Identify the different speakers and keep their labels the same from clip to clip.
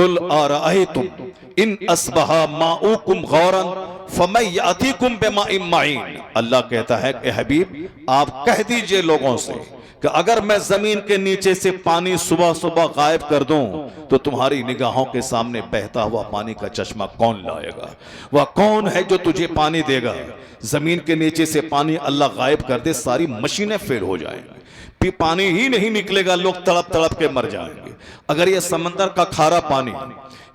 Speaker 1: कुल आरअयतुम इन अस्बहा माउकुम गौरन फमै यातिकुम बिमाइन माइन। अल्लाह कहता है कि हबीब आप कह दीजिए लोगों से कि अगर मैं जमीन के नीचे से पानी सुबह सुबह गायब कर दूं तो तुम्हारी निगाहों के सामने बहता हुआ पानी का चश्मा कौन लाएगा? वह कौन है जो तुझे पानी देगा? जमीन के नीचे से पानी अल्लाह गायब कर दे, सारी मशीनें फेल हो जाएंगी, फिर पानी ही नहीं निकलेगा, लोग तड़प तड़प के मर जाएंगे। अगर ये समंदर का खारा पानी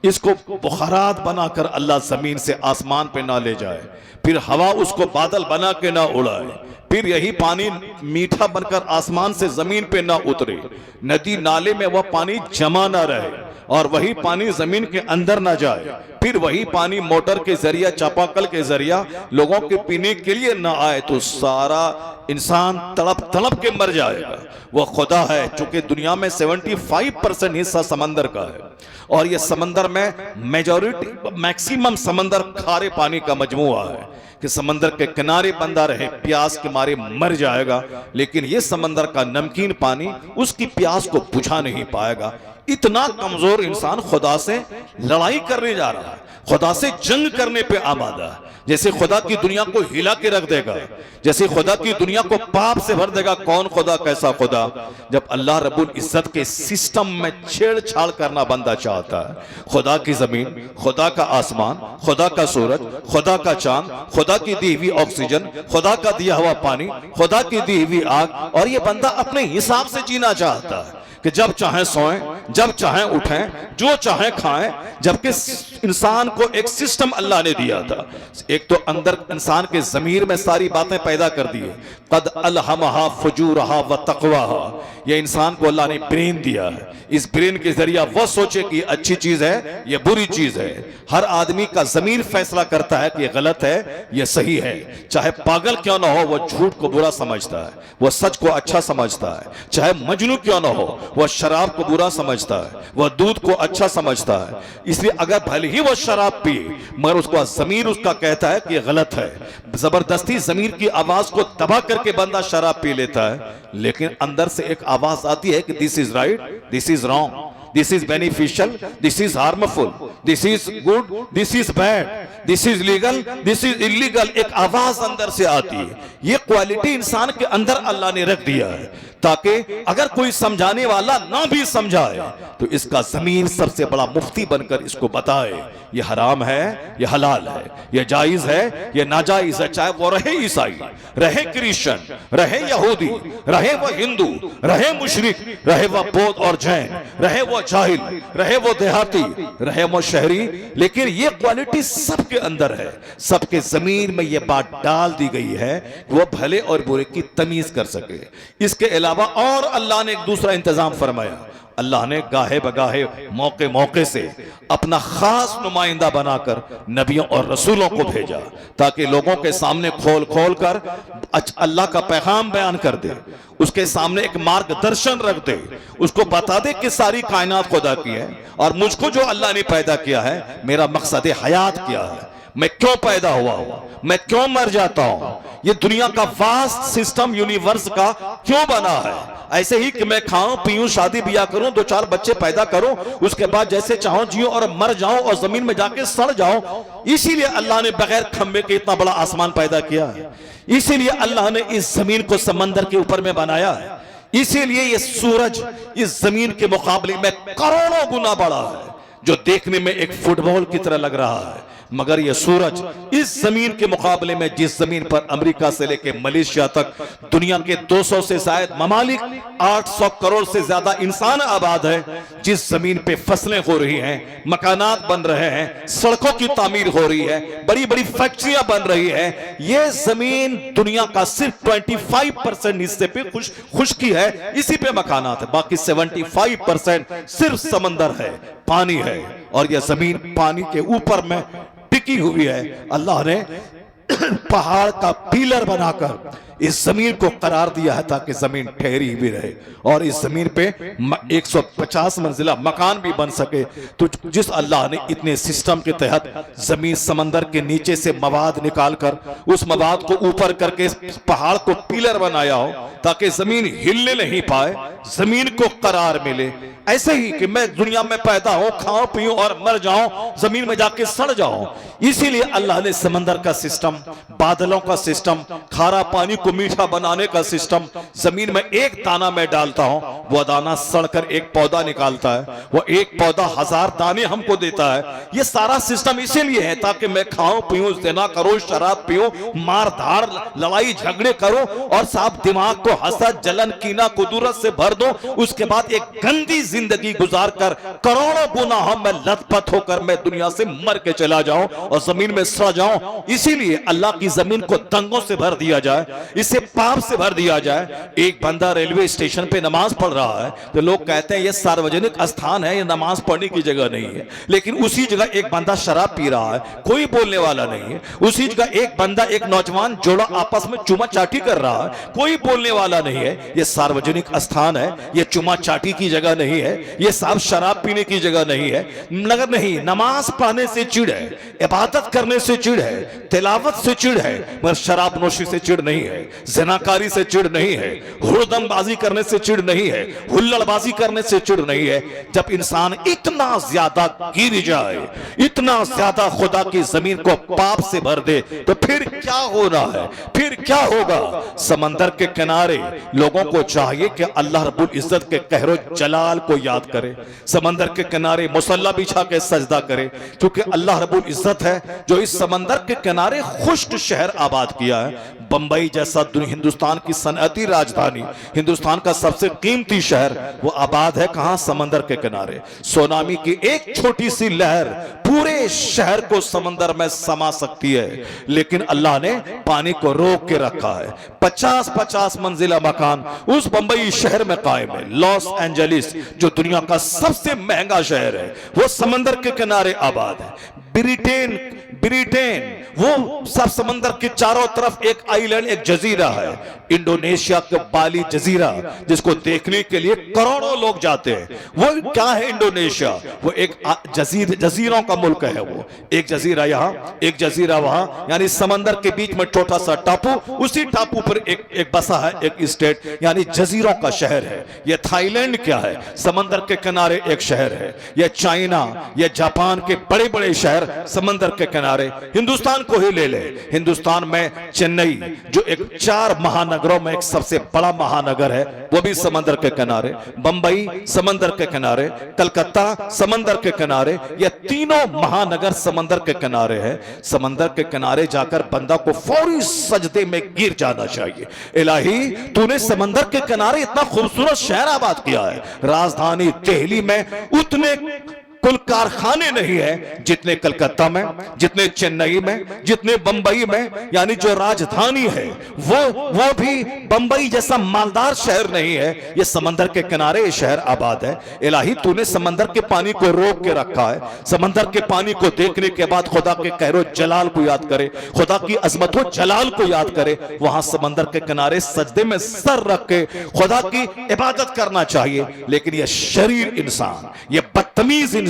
Speaker 1: इसको बुखारात बनाकर अल्लाह जमीन से आसमान पे ना ले जाए, फिर हवा उसको बादल बना के ना उड़ाए, फिर यही पानी मीठा बनकर आसमान से जमीन पे ना उतरे, नदी नाले में वह पानी जमा ना रहे और वही पानी जमीन के अंदर ना जाए, फिर वही पानी मोटर के जरिया चापाकल के जरिया लोगों के पीने के लिए ना आए, तो सारा इंसान तड़प तड़प के मर जाएगा। वह खुदा है चूंकि दुनिया में 75% हिस्सा समंदर का है और यह समंदर में मेजॉरिटी मैक्सिमम समंदर खारे पानी का मजमुआ है कि समंदर के किनारे बंदा रहे प्यास के मारे मर जाएगा, लेकिन यह समंदर का नमकीन पानी उसकी प्यास को बुझा नहीं पाएगा। इतना कमजोर इंसान खुदा से लड़ाई करने जा रहा है, खुदा से जंग करने पे आमादा है। जैसे खुदा की दुनिया को हिला के रख देगा, जैसे खुदा की दुनिया को पाप से भर देगा। कौन खुदा, कैसा खुदा? जब अल्लाह रब्बुल इज्जत के सिस्टम में छेड़छाड़ करना बंदा चाहता है। खुदा की जमीन, खुदा का आसमान, खुदा का सूरज, खुदा का चांद, खुदा की दी हुई ऑक्सीजन, खुदा का दिया हुआ पानी, खुदा की दी हुई आग, और ये बंदा अपने हिसाब से जीना चाहता है कि जब चाहे सोएं, जब चाहे उठें, जो चाहे खाएं, जबकि इंसान को एक सिस्टम अल्लाह ने दिया था। एक तो अंदर इंसान के ज़मीर में सारी बातें पैदा कर दी है, कद अलहमहा फुजूरहा व तक़वाहा। ये इंसान को अल्लाह ने ब्रेन दिया है, इस ब्रेन के जरिए वह सोचे कि अच्छी चीज है, यह बुरी चीज है। हर आदमी का ज़मीर फैसला करता है कि यह गलत है, यह सही है। चाहे पागल क्यों ना हो, वह झूठ को बुरा समझता है, वह सच को अच्छा समझता है। चाहे मजनू क्यों ना हो, वह शराब को बुरा समझता है, वह दूध को अच्छा समझता है। इसलिए अगर भले ही वह शराब पिए, मगर उसको ज़मीर उसका कहता है कि यह गलत है। जबरदस्ती ज़मीर की आवाज को दबा करके बंदा शराब पी लेता है, लेकिन अंदर से एक आवाज आती है कि this is right, this is wrong, this is beneficial, this is harmful, this is good, this is bad, this is legal, this is illegal. एक आवाज अंदर से आती है। ये क्वालिटी इंसान के अंदर अल्लाह ने रख दिया है ताकि अगर कोई समझाने वाला ना भी समझाए तो इसका ज़मीर सबसे बड़ा मुफ्ती बनकर इसको बताए ये हराम है, ये हलाल है, ये जायज है, ये नाजायज है। चाहे वो रहे ईसाई, रहे क्रिश्चियन, रहे यहूदी, रहे वो हिंदू, रहे मुशरिक, रहे वो बौद्ध और जैन, रहे वो जाहिल, रहे वो देहाती, रहे वो शहरी, लेकिन ये क्वालिटी सबके अंदर है। सबके ज़मीर में ये बात डाल दी गई है कि वो भले और बुरे की तमीज कर सके। इसके अलावा और अल्लाह ने एक दूसरा इंतजाम फरमाया। अल्लाह ने गाहे बगाहे मौके मौके से अपना खास नुमाइंदा बनाकर नबियों और रसूलों को भेजा ताकि लोगों के सामने खोल खोल कर अल्लाह का पैगाम बयान कर दे, उसके सामने एक मार्गदर्शन रख दे, उसको बता दे कि सारी कायनात खुदा की है और मुझको जो अल्लाह ने पैदा किया है, मेरा मकसद हयात क्या है, मैं क्यों पैदा हुआ हूं, मैं क्यों मर जाता हूं, ये दुनिया का वास्ट सिस्टम यूनिवर्स का क्यों बना है। ऐसे ही कि मैं खाऊं पीऊं, शादी ब्याह करूं, 2-4 बच्चे पैदा करूं, उसके बाद जैसे चाहूं जियो और मर जाऊं और जमीन में जाके सड़ जाऊं। इसीलिए अल्लाह ने बगैर खंबे के इतना बड़ा आसमान पैदा किया है, इसीलिए अल्लाह ने इस जमीन को समंदर के ऊपर में बनाया है, इसीलिए ये सूरज इस जमीन के मुकाबले में करोड़ों गुना बड़ा है, जो देखने में एक फुटबॉल की तरह लग रहा है, मगर यह सूरज इस जमीन के मुकाबले में, जिस जमीन पर अमेरिका से लेकर मलेशिया तक दुनिया के 200 से शायद ममालिक, 800 करोड़ से ज्यादा इंसान आबाद है, जिस जमीन पे फसलें हो रही हैं, मकानात बन रहे हैं, सड़कों की तामीर हो रही है, बड़ी बड़ी फैक्ट्रियां बन रही है, यह जमीन दुनिया का सिर्फ 25% हिस्से पे खुश्की है, इसी पे मकानात है, बाकी 75% सिर्फ समंदर है, पानी है, और यह जमीन पानी के ऊपर में टिकी हुई है। अल्लाह ने पहाड़ का पिलर बनाकर इस जमीन को करार दिया है ताकि जमीन ठहरी भी रहे और इस जमीन पे 150 मंजिला मकान भी बन सके। तो जिस अल्लाह ने इतने सिस्टम के तहत जमीन समंदर के नीचे से मवाद निकालकर उस मवाद को ऊपर करके पहाड़ को पिलर बनाया हो ताकि जमीन हिलने नहीं पाए, जमीन को करार मिले, ऐसे ही कि मैं दुनिया में पैदा हूं, खाऊं पीऊं और मर जाऊं, जमीन में जाके सड़ जाऊं। इसीलिए अल्लाह ने समंदर का सिस्टम, बादलों का सिस्टम, खारा पानी को मीठा बनाने का सिस्टम, जमीन में एक दाना मैं डालता हूं, वह दाना सड़कर एक पौधा निकालता है, वो एक पौधा 1000 दाने हमको देता है। ये सारा सिस्टम इसीलिए है ताकि मैं खाऊं पीऊं, ज़िना करूं, शराब पीऊं, मार धाड़, लड़ाई झगड़े करूं और साफ दिमाग को हसद, जलन, कीना, कुदूरत से भर दूं। उसके बाद एक गंदी जिंदगी गुजार कर करोड़ों गुनाहों में लथपथ होकर मैं दुनिया से मर के चला जाऊं और जमीन में सड़ जाऊं। इसीलिए अल्लाह की जमीन को दंगों से भर दिया जाए, इसे पाप से भर दिया जाए। एक बंदा रेलवे स्टेशन पे नमाज पढ़ रहा है तो लोग कहते हैं ये सार्वजनिक स्थान है, ये नमाज पढ़ने की जगह नहीं है। लेकिन उसी जगह एक बंदा शराब पी रहा है, कोई बोलने वाला नहीं है। उसी जगह एक बंदा, एक नौजवान जोड़ा आपस में चुमा चाटी कर रहा है, कोई बोलने वाला नहीं है। ये सार्वजनिक स्थान है, ये चुमा चाटी की जगह नहीं है, ये साहब शराब पीने की जगह नहीं है। मगर नहीं, नमाज पढ़ने से चिढ़ है, इबादत करने से चिढ़ है, तिलावत से चिढ़ है, मगर शराब नोशी से चिढ़ नहीं है, ज़िनाकारी से चिढ़ नहीं है, हुड़दंगबाजी करने से चिढ़ नहीं है, हुल्लड़बाजी करने से चिढ़ नहीं है। जब इंसान इतना ज्यादा गिर जाए, इतना ज्यादा खुदा की जमीन को पाप से भर दे तो फिर क्या हो रहा है, फिर क्या होगा। समंदर के किनारे लोगों को चाहिए कि अल्लाह रब्बुल इज्जत के कहरो जलाल को याद करे, समंदर के किनारे मुसल्ला बिछा के सजदा करे, क्योंकि अल्लाह रब्बुल इज्जत है जो इस समंदर के किनारे खुश्क शहर आबाद किया है। बंबई जैसा हिंदुस्तान की सनअती राजधानी, हिंदुस्तान का सबसे कीमती शहर, वो आबाद है कहां? समंदर के किनारे। सुनामी की एक छोटी सी लहर पूरे शहर को समंदर में समा सकती है, लेकिन अल्लाह ने पानी को रोक के रखा है। 50-50 मंजिला मकान उस बंबई शहर में कायम है। लॉस एंजलिस जो दुनिया का सबसे महंगा शहर है, वो समंदर के किनारे आबाद है। ब्रिटेन वो सब समंदर के चारों तरफ एक आइलैंड, एक जजीरा है। इंडोनेशिया का बाली जजीरा, जिसको देखने के लिए करोड़ों लोग जाते हैं। वो क्या है इंडोनेशिया? वो एक जजीरों का मुल्क है। वो एक जजीरा यहाँ, एक जजीरा वहां, यानी समंदर के बीच में छोटा सा टापू, उसी टापू पर एक बसा है एक स्टेट, यानी जजीरों का शहर है। ये थाईलैंड क्या है? समंदर के किनारे एक शहर है। ये चाइना, ये जापान के बड़े बड़े शहर समंदर के किनारे। हिंदुस्तान को ही ले ले, हिंदुस्तान में चेन्नई जो एक 4 महानगरों में एक सबसे बड़ा महानगर है, वो भी समंदर के किनारे। बंबई समंदर के किनारे, कलकत्ता समंदर के किनारे, ये तीनों महानगर समंदर के किनारे है। समंदर के किनारे जाकर बंदा को फौरी सजदे में गिर जाना चाहिए। इलाही, तूने समंदर के किनारे इतना खूबसूरत शहर आबाद किया है। राजधानी दिल्ली में उतने कुल कारखाने नहीं है जितने कलकत्ता में, जितने चेन्नई में, जितने बंबई में। यानी जो राजधानी है वो भी बंबई जैसा मालदार शहर नहीं है। ये समंदर के किनारे ये शहर आबाद है। इलाही, तूने समंदर के पानी को रोक के रखा है। समंदर के पानी को देखने के बाद खुदा के कहरो जलाल को याद करे, खुदा की अजमतों जलाल को याद करे। वहां समंदर के किनारे सजदे में सर रख के खुदा की इबादत करना चाहिए। लेकिन ये शरीर इंसान, ये बदतमीज इंसान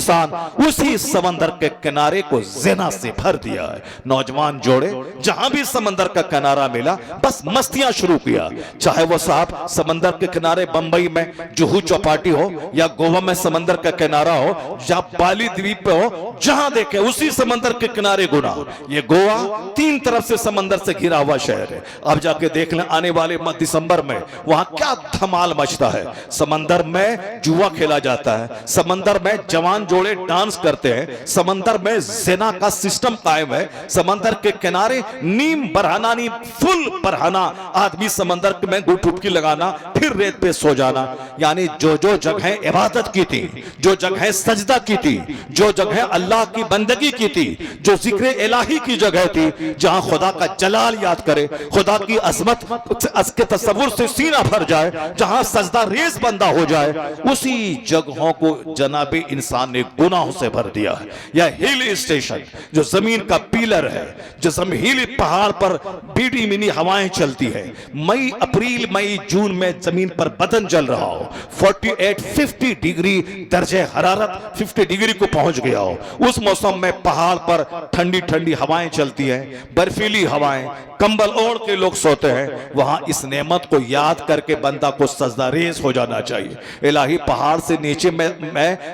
Speaker 1: उसी समंदर के किनारे को ज़िना से भर दिया है। नौजवान जोड़े जहां भी समंदर का किनारा मिला बस मस्तियां शुरू किया। चाहे वो साहब समंदर के किनारे बंबई में जुहू चौपाटी हो, या गोवा में समंदर का किनारा हो, या बाली द्वीप पे हो, जहां देखे उसी समंदर के किनारे गुना। ये गोवा 3 तरफ से समंदर से घिरा हुआ शहर है। अब जाके देख लें आने वाले दिसंबर में वहां क्या धमाल मचता है। समंदर में जुआ खेला जाता है, समंदर में जवान जोड़े डांस करते हैं, समंदर में ज़िना का सिस्टम कायम है। समंदर के किनारे नीम बरहाना, फुल बरहाना आदमी समंदर में डुबकी लगाना, फिर रेत पे सो जाना। यानी जो जो जगह इबादत की थी, जो जगह सजदा की थी, जो जगह अल्लाह की बंदगी की थी, जो जिक्र इलाही की जगह थी, जहां खुदा का जलाल याद करे, खुदा की अजमत के तस्वुर से सीना भर जाए, जहां सजदा रेज बंदा हो जाए, उसी जगहों को जनाबे इंसान ने गुनाहों से भर दिया है। यह हिल स्टेशन जो जमीन का पिलर है, जो हिल पहाड़ पर बीड़ी मिनी हवाएं चलती है, मई अप्रैल मई जून में जमीन पर बदन जल रहा हो, 48-50 डिग्री दर्जे हरारत 50 डिग्री को पहुंच गया हो, उस मौसम में पहाड़ पर ठंडी ठंडी हवाएं चलती हैं, बर्फीली हवाएं, कंबल ओढ़ के लोग सोते हैं। वहां इस नेमत को याद करके बंदा को सजदा रेज हो जाना चाहिए। इलाही पहाड़ से नीचे मैं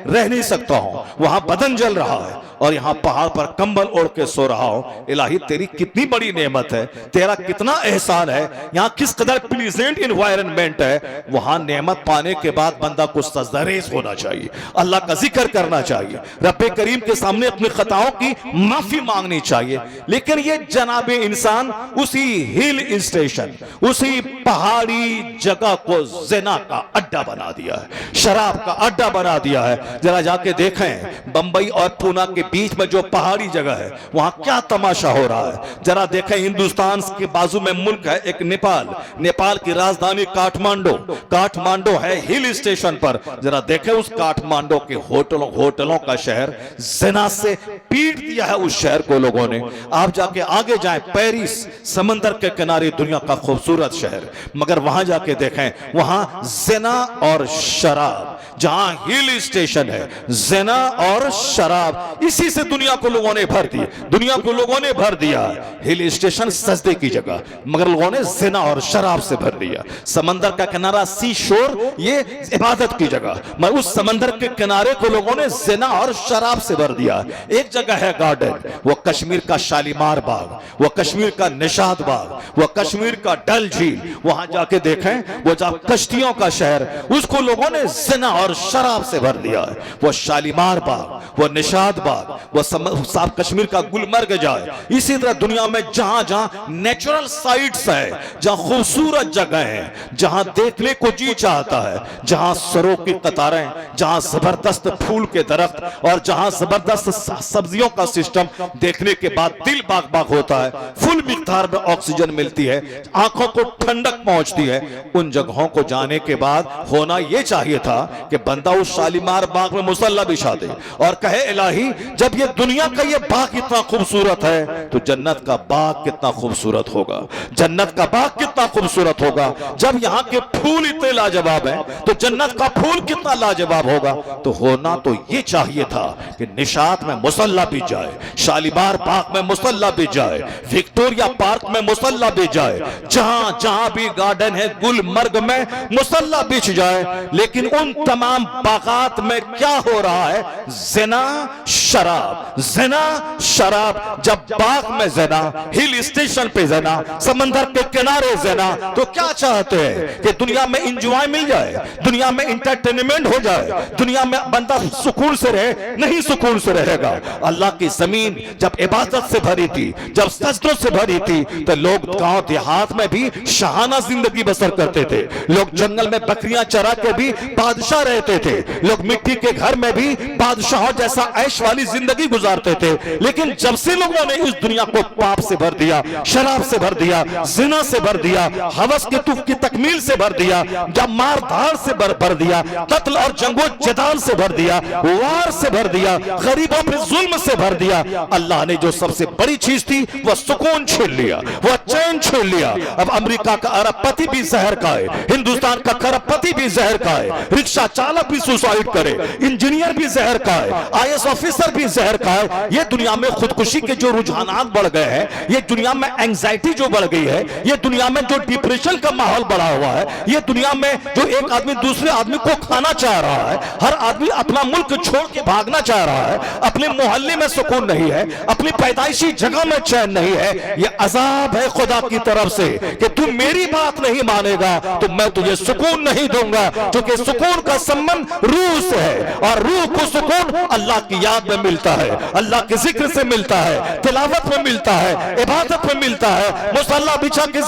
Speaker 1: रह नहीं सकता हूं, वहां बदन जल रहा है और यहां पहाड़ पर कंबल ओढ़ के सो रहा हूं। इलाही तेरी कितनी बड़ी नेमत है, तेरा कितना एहसान है, यहां किस कदर प्लीजेंट एनवायरनमेंट है। वहां नेमत पाने के बाद बंदा को सजदा रेज होना चाहिए, अल्लाह का जिक्र करना चाहिए, रब्बे करीम के सामने अपनी खताओं की माफी मांगनी चाहिए। लेकिन ये जनाबे इंसान उसी हिल स्टेशन, उसी पहाड़ी जगह को ज़िना का अड्डा बना दिया है, शराब का अड्डा बना दिया है। जरा जाके देखें बंबई और पूना के बीच में जो पहाड़ी जगह है वहां क्या तमाशा हो रहा है। जरा देखें हिंदुस्तान के बाजू में मुल्क है एक नेपाल, नेपाल की राजधानी काठमांडू है हिल स्टेशन पर। जरा देखें उस काठमांडू के होटलों का शहर, ज़िना से पीट दिया है उस शहर को लोगों ने। आप जाके आगे जाएं, पेरिस समंदर के किनारे दुनिया का खूबसूरत शहर, मगर वहां जाके देखें वहां ज़िना और शराब, जहां हिल स्टेशन है, ज़िना और शराब, इसी से दुनिया को लोगों ने भर दी, दुनिया को लोगों ने भर दिया। हिल स्टेशन सजदे की जगह, मगर लोगों ने ज़िना और शराब से भर दिया। समंदर का किनारा सी शोर, ये इबादत की जगह, मगर उस समंदर के किनारे को लोगों ने ज़िना और शराब से भर दिया। एक जगह है गार्डन, वो कश्मीर का शालीमार बाग, वो कश्मीर का निशात बाग, वो कश्मीर का डल झील, वहां जाके देखें वो जहां कश्तियों का शहर, उसको लोगों ने ज़िना और शराब से भर दिया है। वो शालीमार बाग, वो निशात बाग, वो साफ कश्मीर का गुलमर्ग जाए। इसी तरह दुनिया में जहां जहां नेचुरल साइट्स है, जहां खूबसूरत जगह है, जहां देखने को जी चाहता है, जहां सरों की कतारें, जहां जबरदस्त फूल के दरख्त और जहां जबरदस्त सब्जियों का सिस्टम, देखने के बाद दिल बाग बाग होता है, फुल मिकदार में ऑक्सीजन मिलती है, आंखों को ठंडक पहुंचती है। उन जगहों को जाने के बाद होना यह चाहिए था कि बंदा उस शालीमार बाग में मुसल्ला बिछा दे और कहे इलाही जब ये दुनिया का ये बाग इतना खूबसूरत है तो जन्नत का बाग कितना खूबसूरत होगा, जन्नत का बाग कितना खूबसूरत होगा। जब यहाँ के फूल इतने लाजवाब हैं तो जन्नत का फूल कितना लाजवाब होगा। तो होना तो ये चाहिए था कि निशात में मुसल्ला बिछ जाए, शालीमार बाग में मुसल्ला बिछ जाए, विक्टोरिया पार्क में मुसल्ला बिछ जाए, जहां जहां भी गार्डन है गुलमर्ग में मुसल्ला बिछ जाए। लेकिन उन तमाम बागात में क्या हो रहा है? ज़िना शराब, ज़िना शराब। जब बाग में ज़िना, हिल स्टेशन पे ज़िना, समंदर के किनारे ज़िना, तो क्या चाहते हैं कि दुनिया में इंजॉय मिल जाए, दुनिया में इंटरटेनमेंट हो जाए, दुनिया में बंदा सुकून से रहे? नहीं सुकून से रहेगा। अल्लाह की जमीन जब इबादत से भरी थी, जब सजदों से भरी थी, तो लोग गांव देहात में भी शाहाना जिंदगी बसर करते थे, लोग जंगल में बकरियां चरा के भी बादशाह रहते थे, लोग मिट्टी के घर में भी बादशाहों जैसा ऐश वाली जिंदगी गुजारते थे। लेकिन जब से लोगों ने इस दुनिया को पाप से भर दिया, शराब से भर दिया, जिना से भर दिया, हवस के तुफ की तकमील से भर दिया, जब मार धाड़ से भर दिया, कत्ल और जंगो जदाल से भर दिया, वार से भर दिया, गरीबों पे जुल्म से भर दिया, अल्लाह ने जो सबसे बड़ी चीज थी वह सुकून छीन लिया, वह चैन छीन लिया। अब अमेरिका का अरबपति भी जहर खाए, हिंदुस्तान का करोड़पति भी जहर खाए, रिक्शा चालक भी सुसाइड करे, इंजीनियर भी जहर खाए, आईएएस ऑफिसर भी जहर खाए। ये दुनिया में खुदकुशी के जो रुझानात बढ़ गए हैं, ये दुनिया में एंजाइटी जो बढ़ गई है, ये दुनिया में जो डिप्रेशन का माहौल बढ़ा हुआ है, ये दुनिया में जो एक आदमी दूसरे आदमी को खाना चाह रहा है, हर आदमी अपना मुल्क छोड़ के भागना चाह रहा है, अपने मोहल्ले में सुकून नहीं है, अपनी पैदाइशी जगह में चैन नहीं है। ये अजाब है खुदा की तरफ से कि तू मेरी बात नहीं मानेगा तो मैं तुझे सुकून नहीं दूंगा, क्योंकि सुकून का संबंध रूह से है और रूह को सुकून अल्लाह की याद में मिलता है, अल्लाह के जिक्र से मिलता है, तिलावत में मिलता है, इबादत में मिलता है, मुसल्ला बिछा के